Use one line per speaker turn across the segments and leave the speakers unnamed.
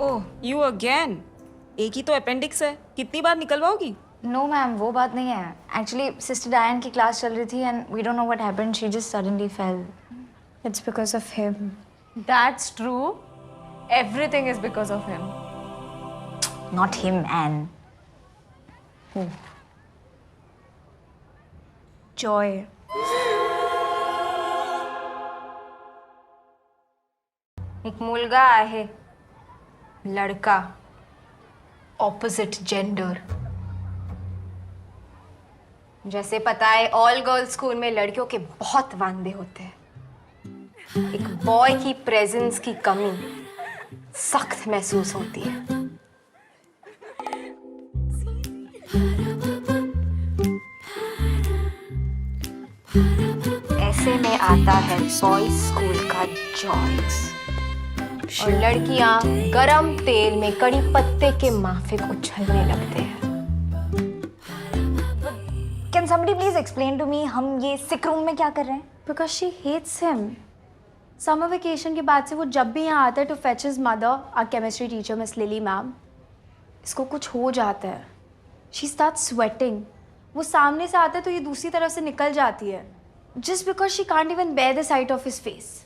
Oh you again. एक ही तो appendix है, कितनी बार निकलवाओगी?
नो मैम, वो बात नहीं है। एक्चुअली सिस्टर डायन की क्लास चल रही थी and we don't know what happened, she just suddenly fell. It's because of him.
That's true. Everything is because of him.
Not him and
Joy. एक मुलगा आहे, लड़का, ऑपोजिट जेंडर। जैसे पता है ऑल गर्ल्स स्कूल में लड़कियों के बहुत वांदे होते हैं। एक बॉय की प्रेजेंस की कमी सख्त महसूस होती है। ऐसे में आता है बॉयज स्कूल का जॉयस और लड़कियां गरम तेल में कड़ी पत्ते के माफिक उछलने लगते हैं।
Can somebody please explain to me, हम ये सिक रूम में क्या कर रहे हैं?
Because she hates him. Summer vacation के बाद से वो जब भी यहाँ आता है to fetch his mother, our chemistry teacher miss Lily ma'am, इसको कुछ हो जाता है। She start sweating. वो सामने से आता है तो ये दूसरी तरफ से निकल जाती है, just because she can't even bear the sight of his face.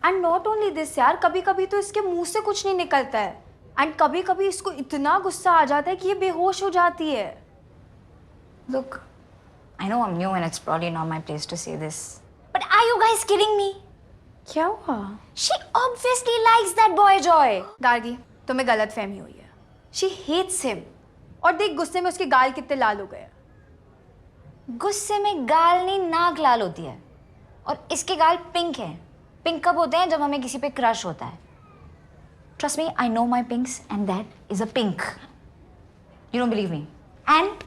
And not only this यार, कभी कभी तो इसके मुंह से कुछ नहीं निकलता है एंड कभी कभी इसको इतना गुस्सा आ जाता है कि ये बेहोश हो जाती है।
Look, I know I'm new and it's probably not my place to say this, but are you guys kidding me?
क्या हुआ?
She obviously likes that boy Joy.
Gargi, तुम्हें गलत फहमी हुई है। She hates him. और देख गुस्से में उसके गाल कितने लाल हो गए।
गुस्से में गाल नहीं, नाक लाल होती है। और इसके गाल पिंक हैं। पिंक कब होते हैं? जब हमें किसी पे क्रश होता है। Trust me, I know my pinks and that is a pink. You don't believe me? And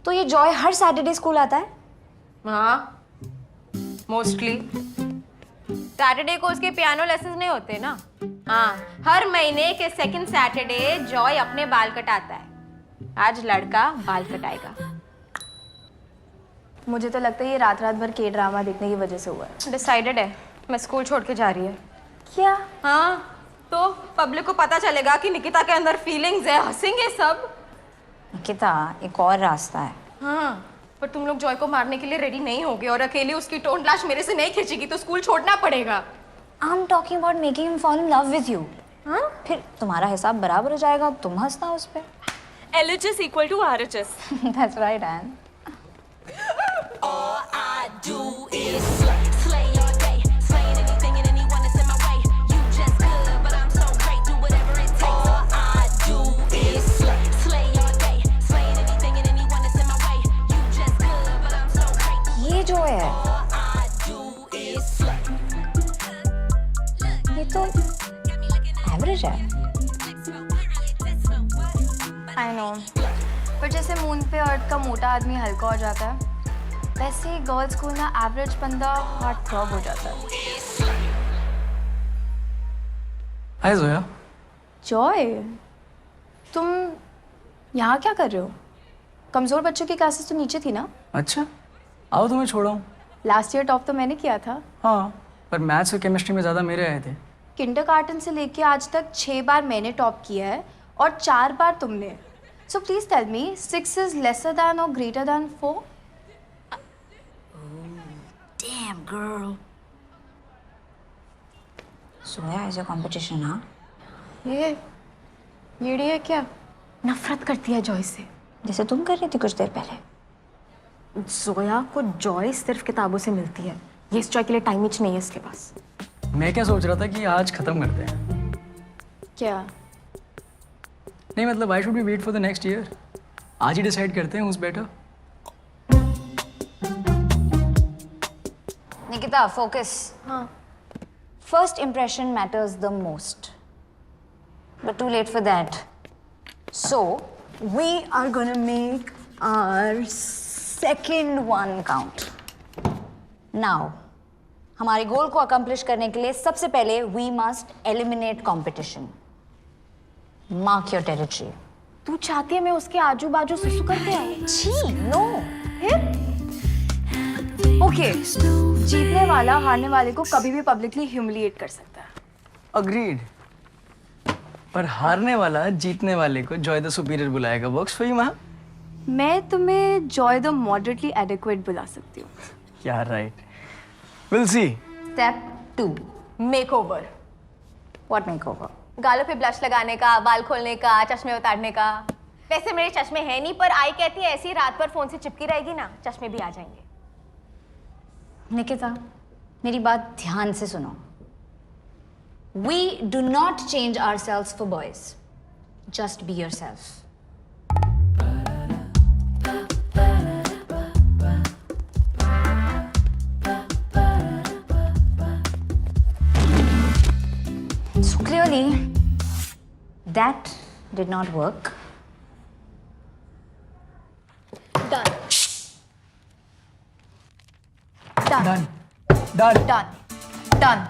तो ये जॉय हर सैटरडे स्कूल आता है?
हाँ, मोस्टली। सैटरडे को उसके पियानो लेसन नहीं होते ना। हाँ, हर महीने के सेकंड सैटरडे जॉय अपने बाल कटाता है। आज लड़का बाल कटाएगा।
मुझे तो लगता है ये रात रात भर के ड्रामा देखने की वजह से हुआ है।
डिसाइडेड है, मैं स्कूल छोड़ के जा रही है।
क्या?
हाँ, तो पब्लिक को पता चलेगा कि निकिता के अंदर फीलिंग्स है, हंसेंगे सब।
निकिता, एक और रास्ता है।
हाँ, पर तुम लोग जॉय को मारने के लिए रेडी नहीं होगे और अकेले उसकी टोन लाश मेरे से नहीं खींचेगी तो स्कूल छोड़ना पड़ेगा।
I'm talking about making him fall in love with you.
हाँ?
फिर तुम्हारा हिसाब बराबर हो जाएगा, तुम हंसना उस पे।
LHS equal to RHS.
That's right, Anne.
All I do is slay all day, slaying anything and anyone that's in my way. You just good, but I'm so great, do whatever it takes. All I do is slay all day, slaying anything and anyone that's in my way. You just good, but I'm so great.
ये जो है,
All I do is slay.
ये तो average है।
I know, पर जैसे moon पे अर्थ का मोटा आदमी हल्का हो जाता है, वैसे ही गर्ल्स स्कूल में एवरेज बंदा हार्ट थ्रॉब हो जाता है।
हाय जोया।
जॉय, तुम यहाँ क्या कर रहे हो? कमज़ोर बच्चों की क्लासेस तो नीचे थी ना?
अच्छा, आओ तुम्हें छोड़ाऊँ।
लास्ट ईयर टॉप तो मैंने किया था।
हाँ, पर मैथ्स और केमिस्ट्री में ज़्यादा मेरे आए थे।
किंडरगार्टन से लेके आज तक 6 बार मैंने टॉप किया है और 4 बार तुमने। So please tell me, 6 is lesser than और greater than 4?
Damn girl. Zoya is a competition, हाँ?
ये है क्या? नफरत करती है जॉय से।
जैसे तुम कर रही थी कुछ देर पहले।
जोया को जॉय सिर्फ किताबों से मिलती है। ये इस जॉय के लिए टाइम ही नहीं है इसके पास।
मैं क्या सोच रहा था कि आज खत्म करते हैं।
क्या?
नहीं मतलब I should be wait for the next year. आज ही डिसाइड करते हैं who's better.
निकिता, focus.
हाँ।
First impression matters the most. But too late for that. So, we are gonna make our second one count. Now, हमारे गोल को accomplish करने के लिए सबसे पहले we must eliminate competition. Mark your territory.
तू चाहती है मैं उसके आजू बाजू सुसु करते आऊँ?
छी, no.
ओके, जीतने वाला हारने वाले को कभी भी पब्लिकली ह्यूमिलिएट कर सकता है।
Agreed. पर हारने वाला जीतने वाले को जॉय द सुपीरियर बुलाएगा। वर्क्स फॉर यू माँ?
मैं तुम्हें जॉय द मॉडरेटली एडिक्वेट बुला सकती हूँ।
क्या right, will see.
Step 2.
Makeover.
What makeover?
गालों पे ब्लश लगाने का, बाल खोलने का, चश्मे उतारने का। वैसे मेरे चश्मे हैं नहीं, पर आई कहती है ऐसी रात भर फोन से चिपकी रहेगी ना, चश्मे भी आ जाएंगे।
निकिता, मेरी बात ध्यान से सुनो। We do not change ourselves for boys. Just be yourself. So clearly, that did not work.
Done.
Done. Done.
Done. Done.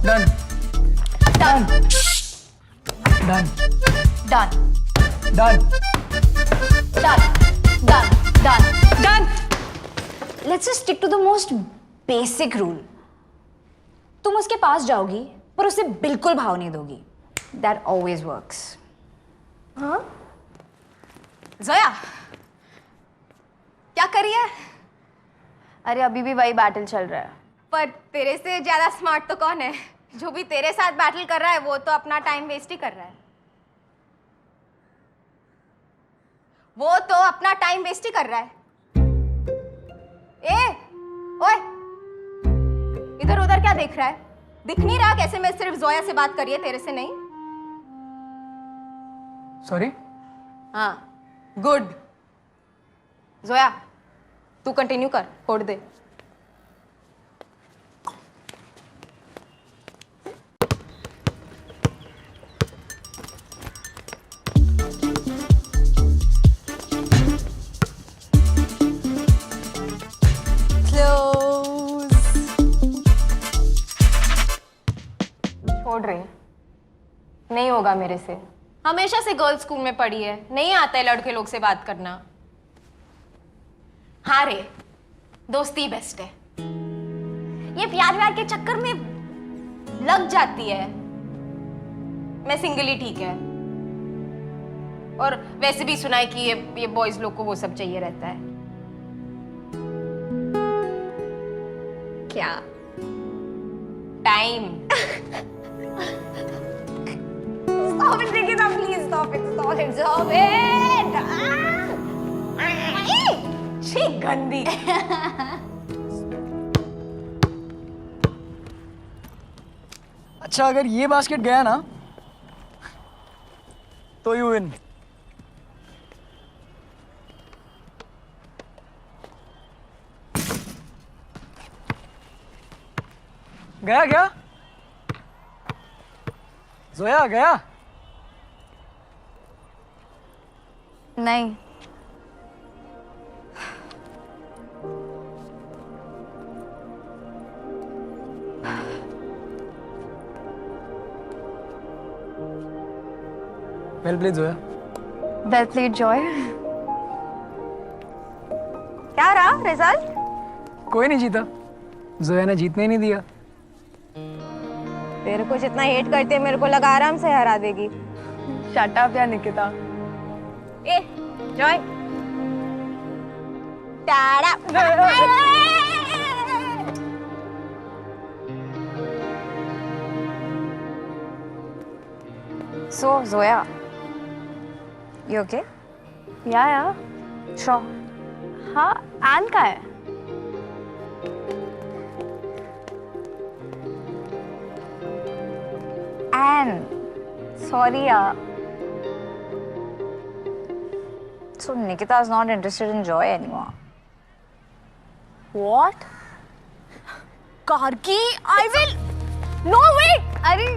Done.
Done.
Done.
Done.
Done.
Done. Done. Done. Done.
Let's just stick to the most basic rule. तुम उसके पास जाओगी पर उसे बिल्कुल भाव नहीं दोगी. That always works.
हाँ? जोया, क्या कर रही है?
अरे अभी भी वही बैटल चल रहा है।
पर तेरे से ज्यादा स्मार्ट तो कौन है? जो भी तेरे साथ बैटल कर रहा है वो तो अपना टाइम वेस्ट ही कर रहा है। वो तो अपना टाइम वेस्ट ही कर रहा है। ए, ओए, इधर उधर क्या देख रहा है? दिख नहीं रहा कैसे मैं सिर्फ जोया से बात कर रही है, तेरे से नहीं?
सॉरी।
हाँ, गुड। जोया, तू कंटिन्यू कर, छोड़ दे। छोड़ रही, नहीं होगा मेरे से। हमेशा से गर्ल्स स्कूल में पढ़ी है, नहीं आता है लड़के लोग से बात करना। हाँ रे, दोस्ती बेस्ट है। ये प्यार व्यार के चक्कर में लग जाती है। मैं सिंगल ही ठीक है। और वैसे भी सुना है कि ये बॉयज लोग को वो सब चाहिए रहता है। क्या? Time. Stop it, Nikita, please stop it, stop it, stop it. छी गंदी।
अच्छा, अगर ये बास्केट गया ना तो यू विन। गया गया जोया, गया?
नहीं,
well played Zoya.
Well played Joy.
क्या रहा रिजल्ट?
कोई नहीं जीता, जोया ने जीतने ही नहीं दिया।
तेरे को जितना हेट करते हैं मेरे को लगा आराम से हरा देगी।
शट अप यार निकिता।
ए, Joy. Tada.
So, Zoya, you okay?
या
Sure.
हाँ, एन का है।
Anne, sorry, So Nikita is not interested in Joy anymore.
What? Karki, I will. No, wait. अरे